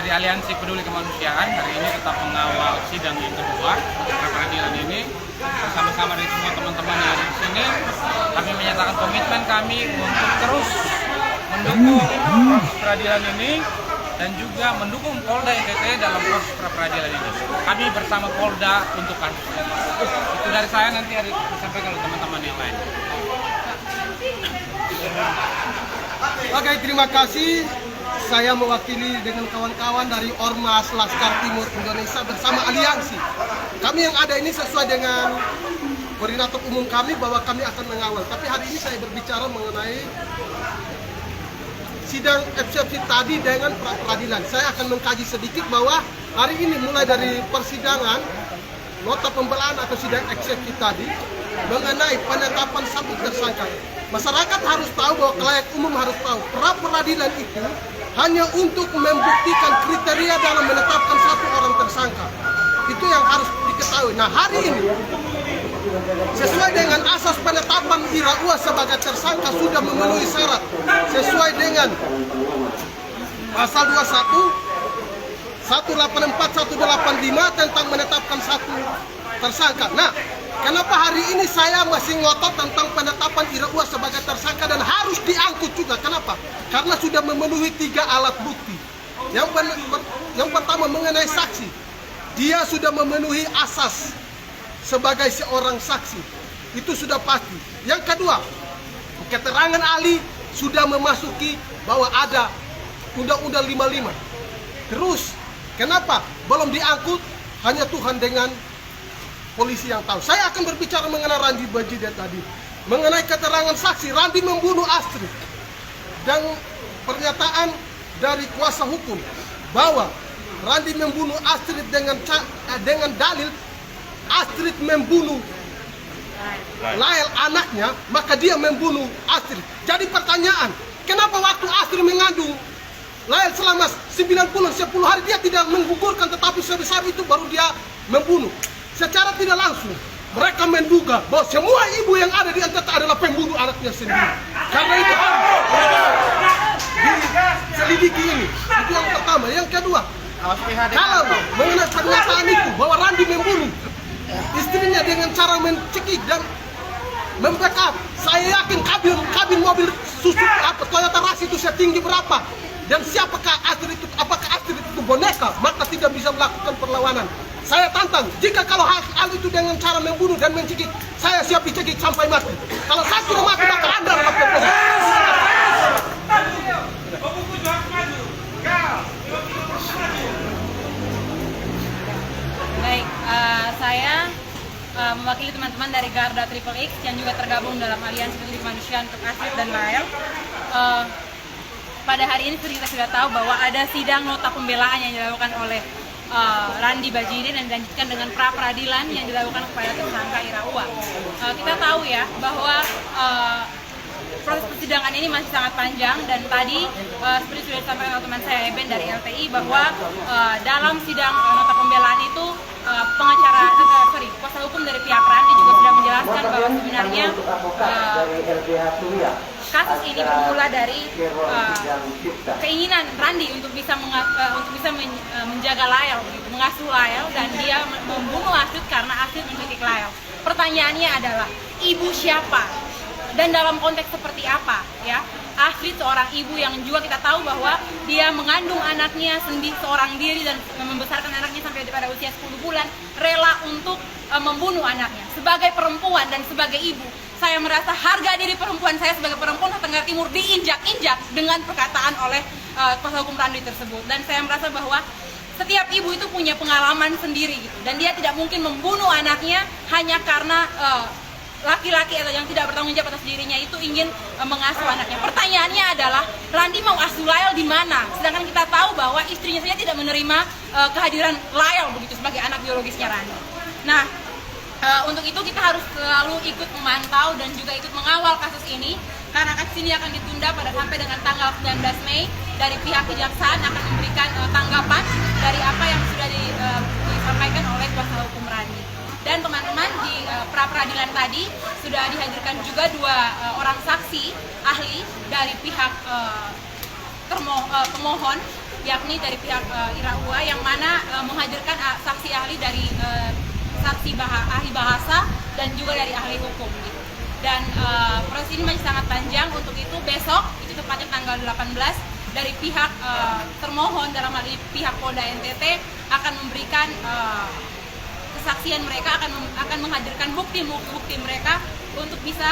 dari Aliansi Peduli Kemanusiaan hari ini tetap mengawal sidang yang kedua pra peradilan ini bersama-sama dari semua teman-teman yang ada di sini. Kami menyatakan komitmen kami untuk terus mendukung proses peradilan ini dan juga mendukung Polda NTT dalam proses pra peradilan ini. Kami bersama Polda untuk kasus. Itu dari saya, nanti ada disampaikan oleh teman-teman yang lain. Oke, terima kasih. Saya mewakili dengan kawan-kawan dari Ormas Laskar Timur Indonesia bersama Aliansi. Kami yang ada ini sesuai dengan koordinator umum kami bahwa kami akan mengawal. Tapi hari ini saya berbicara mengenai sidang eksepsi tadi dengan pra peradilan. Saya akan mengkaji sedikit bahwa hari ini mulai dari persidangan nota pembelaan atau sidang eksepsi tadi mengenai penetapan satu tersangka. Masyarakat harus tahu bahwa khalayak umum harus tahu pra peradilan itu hanya untuk membuktikan kriteria dalam menetapkan satu orang tersangka. Itu yang harus diketahui. Nah, hari ini sesuai dengan asas penetapan Ira-Ua sebagai tersangka sudah memenuhi syarat sesuai dengan pasal 21, 184, 185 tentang menetapkan satu tersangka. Nah, kenapa hari ini saya masih ngotot tentang penetapan Ira-Ua sebagai tersangka dan harus diangkut juga? Kenapa? Karena sudah memenuhi 3 alat bukti. Yang pertama mengenai saksi, dia sudah memenuhi asas sebagai seorang saksi, itu sudah pasti. Yang kedua, keterangan ahli sudah memasuki bahwa ada Undang-Undang 55. Terus, kenapa belum diangkut? Hanya Tuhan dengan polisi yang tahu. Saya akan berbicara mengenai Randi Bajide tadi. Mengenai keterangan saksi, Randi membunuh Astrid. Dan pernyataan dari kuasa hukum bahwa Randi membunuh Astrid dengan dalil Astrid membunuh Lael anaknya, maka dia membunuh Astrid. Jadi pertanyaan, kenapa waktu Astrid mengandung Lael selama 10 hari dia tidak menggugurkan, tetapi sebesar itu baru dia membunuh? Secara tidak langsung mereka menduga bahwa semua ibu yang ada di NTT adalah pembunuh anaknya sendiri. Karena itu harus diselidiki ini. Itu yang pertama. Yang kedua, kalau mengenai pernyataan itu bahwa Randi membunuh istrinya dengan cara mencekik dan membackup, saya yakin kabin mobil Suzuki Toyota Rush itu setinggi berapa, dan siapakah Astrid itu? Apakah Astrid itu boneka? Maka tidak bisa melakukan perlawanan. Saya tantang, jika kalau hal itu dengan cara membunuh dan mencekik, saya siap dicekik sampai mati. Kalau saya sudah mati, maka Anda adalah pembunuh. Baik, saya mewakili teman-teman dari Garda Triple X yang juga tergabung dalam Aliansi Peduli Kemanusiaan untuk Astrid dan Lael. Pada hari ini kita sudah tahu bahwa ada sidang nota pembelaan yang dilakukan oleh Randi Bajide dan dilanjutkan dengan pra peradilan yang dilakukan kepada tersangka Ira-Ua. Kita tahu ya bahwa proses persidangan ini masih sangat panjang, dan tadi seperti sudah disampaikan oleh teman saya Eben dari LTI bahwa dalam sidang nota pembelaan itu kuasa hukum dari pihak Randi juga sudah menjelaskan bahwa sebenarnya kasus ini bermula dari keinginan Randi untuk bisa menjaga Lael, mengasuh Lael, dan dia membunuh Astrid karena Astrid mencekik Lael. Pertanyaannya adalah, ibu siapa? Dan dalam konteks seperti apa? Ya, Astrid seorang ibu yang juga kita tahu bahwa dia mengandung anaknya seorang diri dan membesarkan anaknya sampai pada usia 10 bulan, rela untuk membunuh anaknya. Sebagai perempuan dan sebagai ibu, saya merasa harga diri perempuan saya sebagai perempuan Tenggara Timur diinjak-injak dengan perkataan oleh kuasa hukum Randi tersebut. Dan saya merasa bahwa setiap ibu itu punya pengalaman sendiri gitu, dan dia tidak mungkin membunuh anaknya hanya karena laki-laki atau yang tidak bertanggung jawab atas dirinya itu ingin mengasuh anaknya. Pertanyaannya adalah, Randi mau asuh Lael di mana? Sedangkan kita tahu bahwa istrinya saja tidak menerima kehadiran Lael begitu sebagai anak biologisnya Randi. Nah, untuk itu kita harus selalu ikut memantau dan juga ikut mengawal kasus ini, karena kasus ini akan ditunda sampai dengan tanggal 19 Mei. Dari pihak kejaksaan akan memberikan tanggapan dari apa yang sudah disampaikan oleh kuasa hukum Randi. Dan teman-teman, di pra peradilan tadi sudah dihadirkan juga 2 orang saksi ahli dari pihak pemohon yakni dari pihak IRAUA yang mana menghadirkan saksi ahli dari ahli bahasa dan juga dari ahli hukum gitu. Dan proses ini masih sangat panjang. Untuk itu besok, itu tepatnya tanggal 18, dari pihak termohon dalam hal ini pihak Polda NTT akan memberikan kesaksian mereka, akan menghadirkan bukti mereka untuk bisa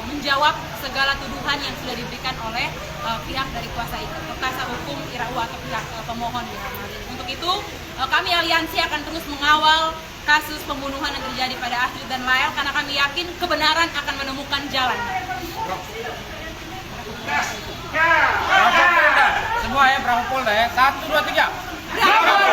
menjawab segala tuduhan yang sudah diberikan oleh pihak dari kuasa hukum IRAUA atau pihak pemohon di dalam hal ini. Untuk itu kami aliansi akan terus mengawal kasus pembunuhan yang terjadi pada Astrid dan Lael karena kami yakin kebenaran akan menemukan jalan. Semua ya, Bravo Polda ya. 1, 2, 3. Bravo!